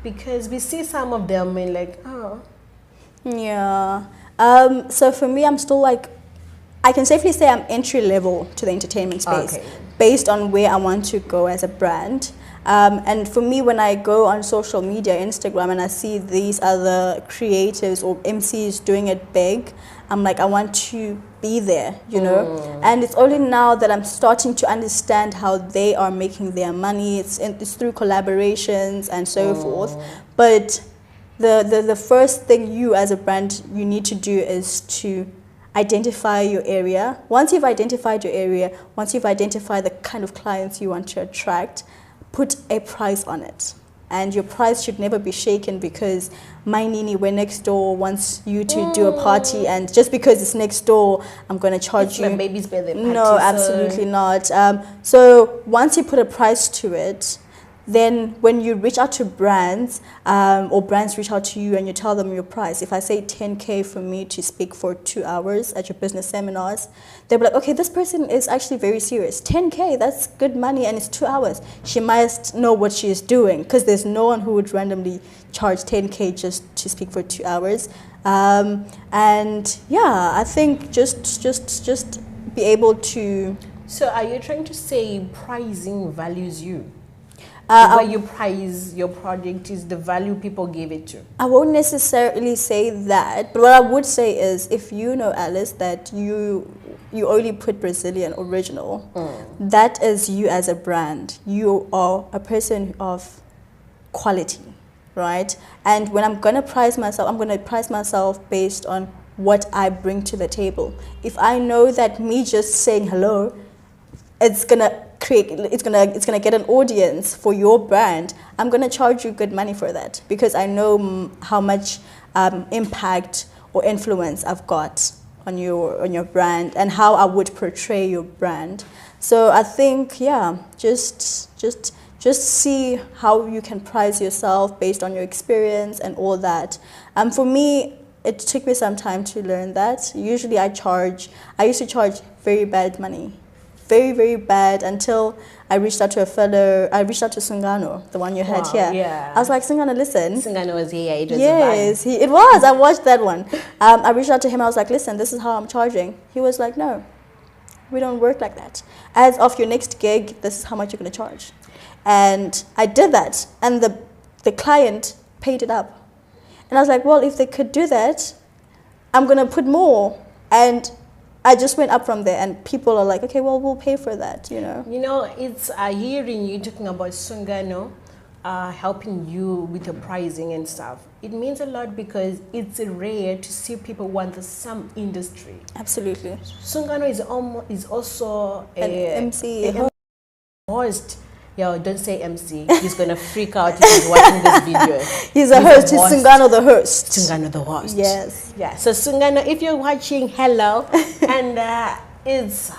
Speaker 2: Because we see some of them and
Speaker 3: Yeah. So for me, I'm still I can safely say I'm entry level to the entertainment space,
Speaker 2: Okay.
Speaker 3: based on where I want to go as a brand. And for me, when I go on social media, Instagram, and I see these other creatives or MCs doing it big, I'm like, I want to be there, you know? And it's only now that I'm starting to understand how they are making their money. It's through collaborations and so forth. But the first thing you as a brand you need to do is to identify your area. Once you've identified your area, once you've identified the kind of clients you want to attract, put a price on it. And your price should never be shaken because my Nini, we're next door, wants you to do a party, and just because it's next door, I'm going to charge
Speaker 2: it's
Speaker 3: you.
Speaker 2: my baby's birthday party.
Speaker 3: No, absolutely not. So once you put a price to it, then when you reach out to brands, or brands reach out to you and you tell them your price, if I say 10K for me to speak for 2 hours at your business seminars, they'll be like, okay, this person is actually very serious. 10K, that's good money, and it's 2 hours. She must know what she is doing, because there's no one who would randomly charge 10K just to speak for 2 hours. And yeah, I think just be able to.
Speaker 2: So are you trying to say pricing values you?
Speaker 3: Uh,
Speaker 2: Where you price your product is the value people give it to.
Speaker 3: I won't necessarily say that, but what I would say is, if you know, Alice, that you only put Brazilian original, that is you as a brand. You are a person of quality, right? And when I'm going to price myself, I'm going to price myself based on what I bring to the table. If I know that me just saying hello, it's gonna get an audience for your brand, I'm gonna charge you good money for that, because I know how much impact or influence I've got on your brand and how I would portray your brand. So I think, yeah, just see how you can price yourself based on your experience and all that. For me, it took me some time to learn that. Usually I used to charge very bad money. Very, very bad, until I reached out to Sungano, the one you had here.
Speaker 2: Yeah.
Speaker 3: I was like, Sungano, listen.
Speaker 2: Sungano was here, it was
Speaker 3: Yes, it was. I watched that one. I reached out to him. I was like, listen, this is how I'm charging. He was like, no, we don't work like that. As of your next gig, this is how much you're going to charge. And I did that, and the client paid it up. And I was like, well, if they could do that, I'm going to put more. And I just went up from there, and people are like, okay, well, we'll pay for that, you know.
Speaker 2: You know, it's hearing you talking about Sungano helping you with the pricing and stuff. It means a lot, because it's rare to see people want some industry.
Speaker 3: Absolutely.
Speaker 2: Sungano is also
Speaker 3: An MC.
Speaker 2: a host. Yo, don't say MC. He's gonna freak out if he's watching this video.
Speaker 3: He's a host. He's Sungano the host.
Speaker 2: Sungano the host.
Speaker 3: Yes.
Speaker 2: Yeah. So Sungano, if you're watching, hello. And it's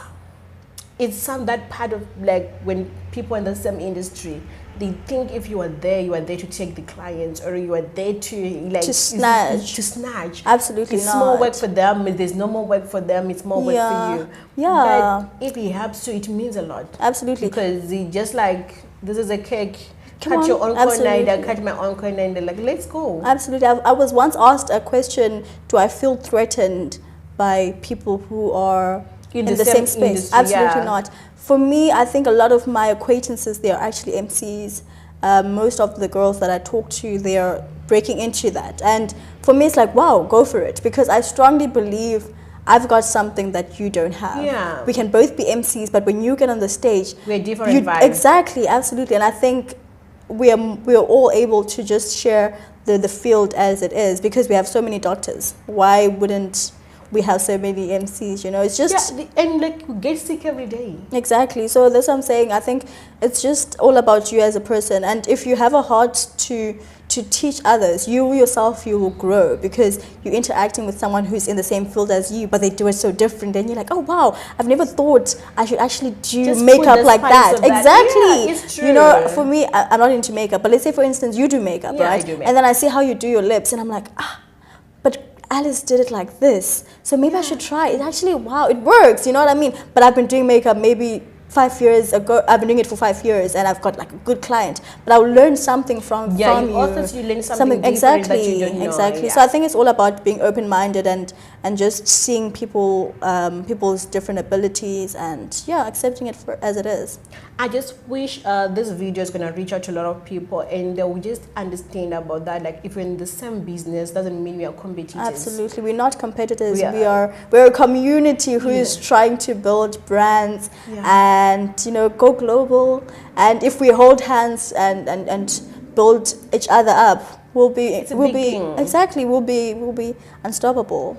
Speaker 2: that part of, like, when people in the same industry, they think if you are there to take the clients, or you are there to snatch.
Speaker 3: Absolutely
Speaker 2: it's
Speaker 3: not.
Speaker 2: more work for them. If there's no more work for them, it's more work for you.
Speaker 3: Yeah.
Speaker 2: But if he helps you, it means a lot.
Speaker 3: Absolutely.
Speaker 2: Because he just like, this is a cake.
Speaker 3: Cut
Speaker 2: your own corner, I
Speaker 3: absolutely.
Speaker 2: cut my own corner, and they're like, let's go.
Speaker 3: Absolutely. I was once asked a question, do I feel threatened by people who are in the same space?
Speaker 2: Industry,
Speaker 3: Absolutely
Speaker 2: yeah.
Speaker 3: not. For me, I think a lot of my acquaintances, they are actually MCs. Most of the girls that I talk to, they are breaking into that. And for me, it's like, wow, go for it, because I strongly believe I've got something that you don't have.
Speaker 2: Yeah.
Speaker 3: We can both be MCs, but when you get on the stage,
Speaker 2: We're different vibes.
Speaker 3: Exactly, absolutely. And I think we are all able to just share the field as it is, because we have so many doctors. Why wouldn't we have so many MCs? You know, it's just
Speaker 2: and like we get sick every day.
Speaker 3: exactly. So that's what I'm saying. I think it's just all about you as a person, and if you have a heart to teach others, you yourself, you will grow, because you're interacting with someone who's in the same field as you, but they do it so different. And you're like, oh wow, I've never thought I should actually do
Speaker 2: Just put
Speaker 3: makeup
Speaker 2: the
Speaker 3: like
Speaker 2: spice
Speaker 3: that.
Speaker 2: of that.
Speaker 3: Exactly.
Speaker 2: Yeah, it's true.
Speaker 3: You know, for me, I'm not into makeup, but let's say for instance you do makeup,
Speaker 2: Yeah, I
Speaker 3: right?
Speaker 2: do makeup.
Speaker 3: And then I see how you do your lips, and I'm like, but Alice did it like this, so maybe I should try it. Actually, wow, it works. You know what I mean? But I've been doing makeup maybe 5 years ago. I've been doing it for 5 years, and I've got like a good client. But I'll learn something from you.
Speaker 2: Also, you learn something different that you don't know.
Speaker 3: Exactly.
Speaker 2: Yeah.
Speaker 3: So I think it's all about being open-minded and just seeing people's different abilities, and accepting it as it is.
Speaker 2: I just wish this video is going to reach out to a lot of people, and they will just understand about that. Like, if we're in the same business, doesn't mean we are competitors.
Speaker 3: Absolutely, we're not competitors.
Speaker 2: Yeah.
Speaker 3: We're a community who is trying to build brands and go global. And if we hold hands and build each other up, we'll be unstoppable.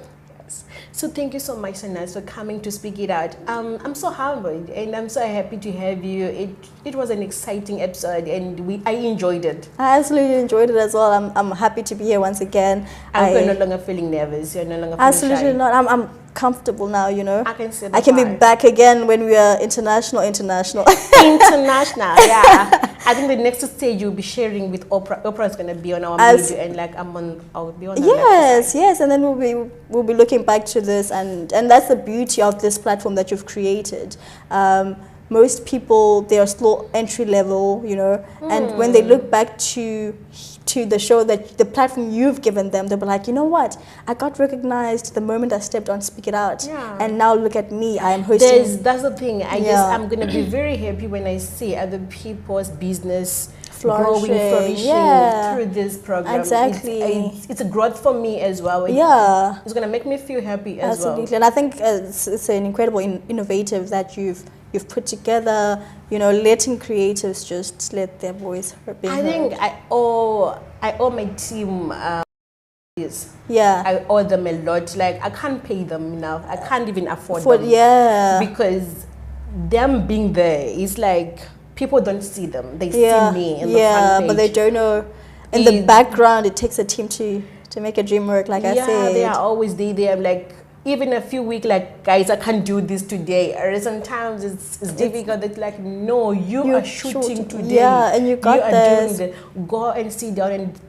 Speaker 2: So thank you so much, Shanaz, for coming to speak it out. I'm so humbled, and I'm so happy to have you. It was an exciting episode, and I enjoyed it.
Speaker 3: I absolutely enjoyed it as well. I'm happy to be here once again.
Speaker 2: You're no longer feeling nervous. You're no longer feeling
Speaker 3: absolutely
Speaker 2: shy.
Speaker 3: not. I'm comfortable now.
Speaker 2: I can see
Speaker 3: I can be back again when we are international.
Speaker 2: International, yeah. I think the next stage you'll be sharing with Oprah. Oprah is going to be on our video, and like I'll be on.
Speaker 3: Yes, and then we'll be looking back to this, and that's the beauty of this platform that you've created. Most people, they are still entry level, and when they look back to the show, that the platform you've given them, they'll be like, you know what, I got recognized the moment I stepped on Speak It Out, and now look at me, I am hosting.
Speaker 2: That's the thing. I'm gonna be very happy when I see other people's business flourishing through this program.
Speaker 3: Exactly.
Speaker 2: It's a growth for me as well. It's gonna make me feel happy as well.
Speaker 3: Absolutely, and I think it's an incredible innovative that you've put together, letting creatives just let their voice be heard.
Speaker 2: I think I owe my team this.
Speaker 3: Yeah.
Speaker 2: I owe them a lot. Like, I can't pay them enough. I can't even afford them.
Speaker 3: Yeah.
Speaker 2: Because them being there is like, people don't see them. They see me in the front page.
Speaker 3: But they don't know. In the background, it takes a team to make a dream work, like I said.
Speaker 2: Yeah, they are always there. I'm like, even a few weeks, like, guys, I can't do this today. Or sometimes it's difficult. It's like, no, you are shooting today.
Speaker 3: Yeah, and you got this.
Speaker 2: Doing go and sit down and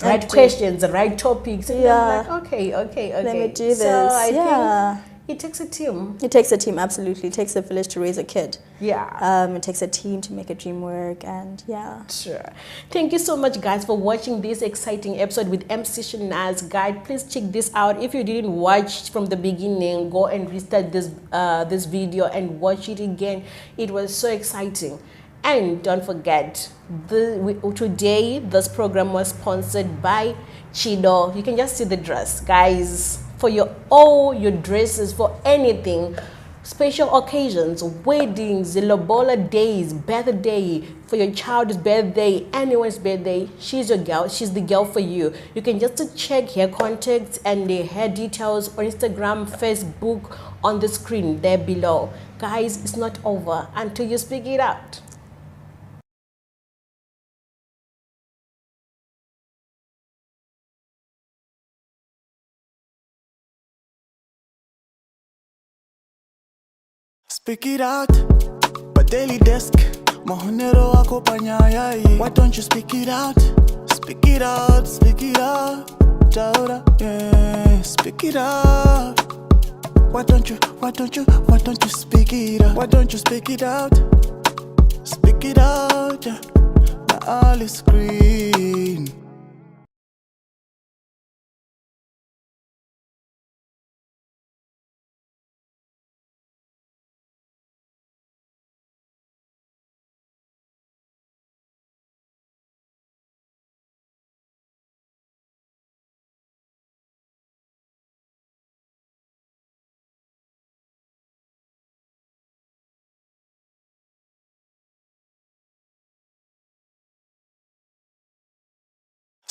Speaker 2: write questions, write topics. And I'm like, okay.
Speaker 3: Let me do this.
Speaker 2: So I think it takes a team.
Speaker 3: It takes a team, absolutely. It takes a village to raise a kid.
Speaker 2: Yeah.
Speaker 3: It takes a team to make a dream work, and
Speaker 2: Sure. Thank you so much, guys, for watching this exciting episode with MC Shanaz. Guys, please check this out. If you didn't watch from the beginning, go and restart this video and watch it again. It was so exciting. And don't forget, today this program was sponsored by Chido. You can just see the dress, guys. For all your dresses, for anything, special occasions, weddings, lobola days, birthday, for your child's birthday, anyone's birthday, she's your girl. She's the girl for you. You can just check her contacts and her details on Instagram, Facebook, on the screen there below. Guys, it's not over until you speak it out.
Speaker 1: Speak it out, but daily desk. Mahonero wako panyayai. Why don't you speak it out? Speak it out, speak it out. Taura, yeah, speak it out. Why don't you speak it out? Why don't you speak it out? Speak it out, yeah. Now all is green.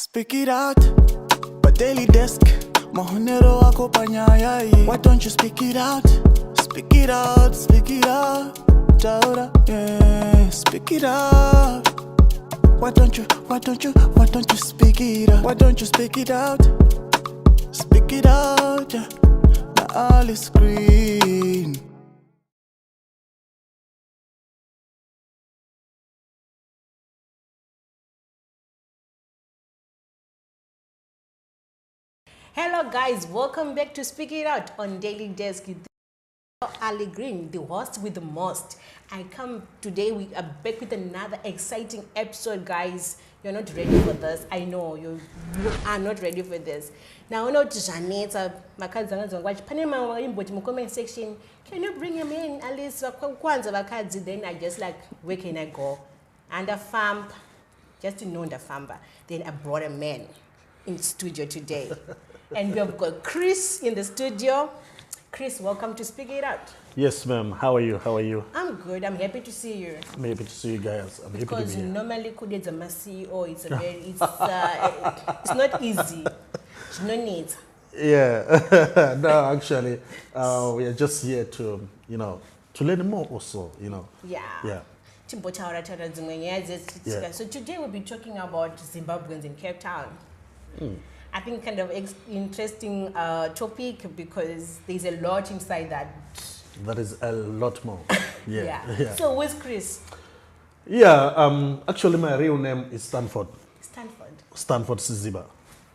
Speaker 1: Speak it out. But daily desk, mahonero wako panyayai. Why don't you speak it out? Speak it out, speak it out. Taura, yeah, speak it out. Why don't you speak it out? Why don't you speak it out? Speak it out, yeah. Now all is green.
Speaker 2: Hello guys, welcome back to Speak It Out on Daily Desk. Ali Green, the host with the most. I come today, we are back with another exciting episode, guys. You're not ready for this. I know you are not ready for this. Now, I know Janeta, my cousin, Panama in the comment section. Can you bring him in? At least then I just like, where can I go? And a farm, just to know the farm. Then I brought a man in studio today. And we have got Chris in the studio. Chris, welcome to Speak It Out.
Speaker 4: Yes, ma'am. How are you? How are you?
Speaker 2: I'm good. I'm happy to see you.
Speaker 4: I'm happy to see you guys. I'm happy to be
Speaker 2: Because
Speaker 4: here.
Speaker 2: normally, it's a CEO. It's a very, it's not easy. You don't need.
Speaker 4: Yeah. No, actually, we are just here to, to learn more also,
Speaker 2: Yeah.
Speaker 4: Yeah. Yeah.
Speaker 2: So today we'll be talking about Zimbabweans in Cape Town. I think kind of interesting topic because there's a lot inside that.
Speaker 4: That is a lot more. Yeah. Yeah.
Speaker 2: So where's Chris?
Speaker 4: Yeah. Actually, my real name is Stanford.
Speaker 2: Stanford
Speaker 4: Siziba.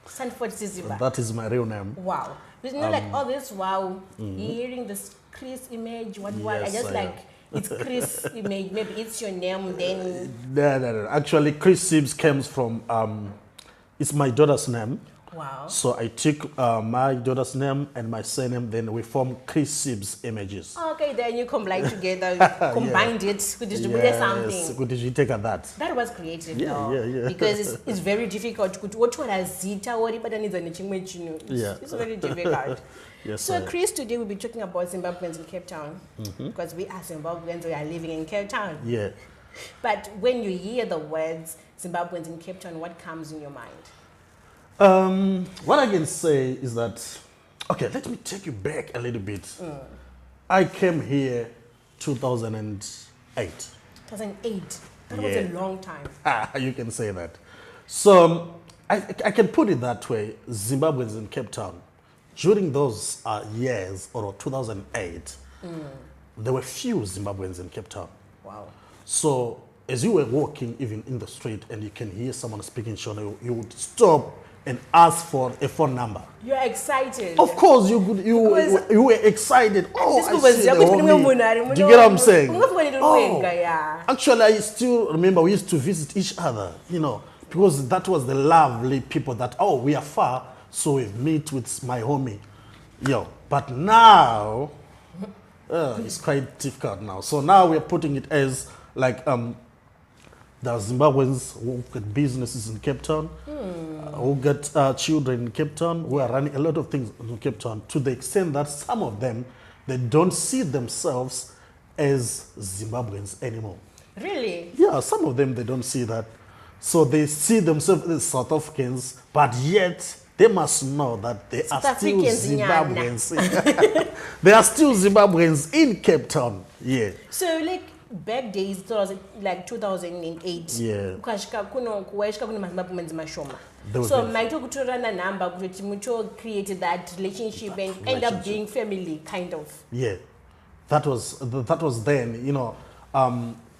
Speaker 2: Stanford Siziba.
Speaker 4: That is my real name.
Speaker 2: Wow. It's not like all this wow. Hearing this Chris image, what I
Speaker 4: Yes,
Speaker 2: just
Speaker 4: I
Speaker 2: like it's Chris image. Maybe it's your name then.
Speaker 4: No. Actually, Chris Sibbs comes from it's my daughter's name.
Speaker 2: Wow.
Speaker 4: So I took my daughter's name and my surname, then we formed Chris Sibbs Images.
Speaker 2: Okay, then you combine together, combined it, to distribute something.
Speaker 4: Good, you take at that.
Speaker 2: That was creative,
Speaker 4: Yeah,
Speaker 2: though,
Speaker 4: yeah.
Speaker 2: because it's very difficult. What zita or but it's very difficult.
Speaker 4: Yes,
Speaker 2: So, Chris, today we'll be talking about Zimbabweans in Cape Town, because we are Zimbabweans, we are living in Cape Town.
Speaker 4: Yeah.
Speaker 2: But when you hear the words Zimbabweans in Cape Town, what comes in your mind?
Speaker 4: What I can say is that, okay, let me take you back a little bit. I came here 2008.
Speaker 2: 2008. That was
Speaker 4: Yeah.
Speaker 2: a long time.
Speaker 4: You can say that. So I can put it that way, Zimbabweans in Cape Town, during those years, or 2008, there were few Zimbabweans in Cape Town.
Speaker 2: Wow.
Speaker 4: So as you were walking even in the street and you can hear someone speaking Shona, you would stop and ask for a phone number.
Speaker 2: You're excited.
Speaker 4: Of course, you were excited. Oh, I see the homie. Do you get what I'm saying? Oh, actually, I still remember we used to visit each other, because that was the lovely people that, we are far, so we meet with my homie. But now, it's quite difficult now. So now we're putting it as like, there are Zimbabweans who get businesses in Cape Town, who get children in Cape Town, who are running a lot of things in Cape Town, to the extent that some of them, they don't see themselves as Zimbabweans anymore.
Speaker 2: Really?
Speaker 4: Yeah, some of them, they don't see that. So they see themselves as South Africans, but yet they must know that they are still Zimbabweans. They are still Zimbabweans in Cape Town. Yeah.
Speaker 2: So like, back days, it was like 2008.
Speaker 4: Yeah.
Speaker 2: So my talk to run a number which created that relationship and end up being family, kind of.
Speaker 4: Yeah. That was then,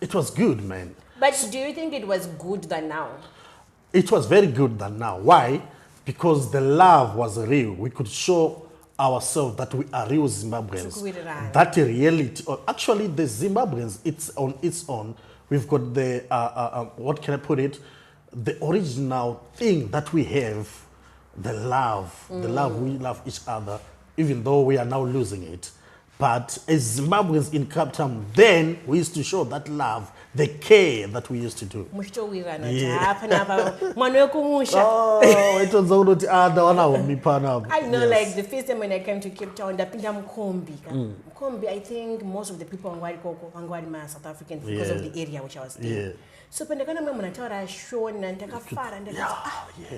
Speaker 4: it was good, man.
Speaker 2: But do you think it was good than now?
Speaker 4: It was very good than now. Why? Because the love was real. We could show ourselves that we are real Zimbabweans. That reality. Actually, the Zimbabweans, it's on its own. We've got the, what can I put it? The original thing that we have, the love. The love, we love each other, even though we are now losing it. But as Zimbabweans in Cape Town, then we used to show that love, the care that we used to do.
Speaker 2: Yeah. I know, like the first time when I came to Cape Town, Mkombi, I think most of the people are South Africans because of the area which I was in.
Speaker 4: Yeah.
Speaker 2: So when I came to Shona,